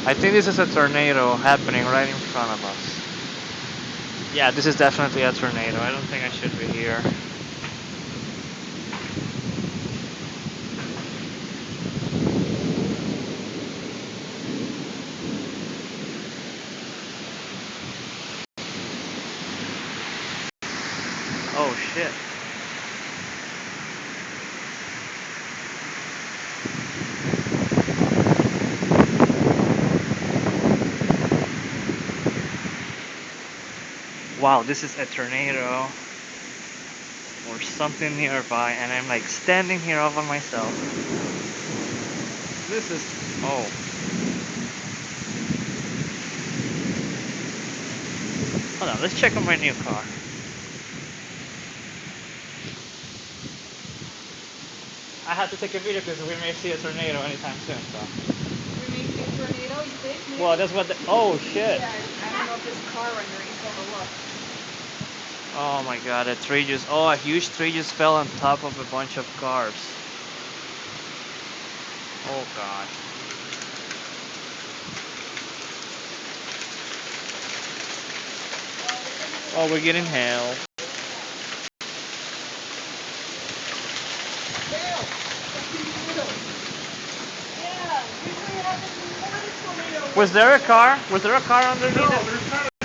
I think this is a tornado happening right in front of us. Yeah, this is definitely a tornado. I don't think I should be here. Oh shit. Wow, this is a tornado or something nearby, and I'm like standing here all by myself. This is. Oh. Hold on, let's check on my new car. I have to take a video because we may see a tornado anytime soon, so. We may see a tornado, you think? Maybe? Well, that's what the. Oh shit. Yeah, I don't know if this car underneath will look. Oh my god, a tree just. Oh, a huge tree just fell on top of a bunch of cars. Oh god. Oh, we're getting hail. Yeah, usually it happens before the tornado. Was there a car? Was there a car underneath No, it? there's not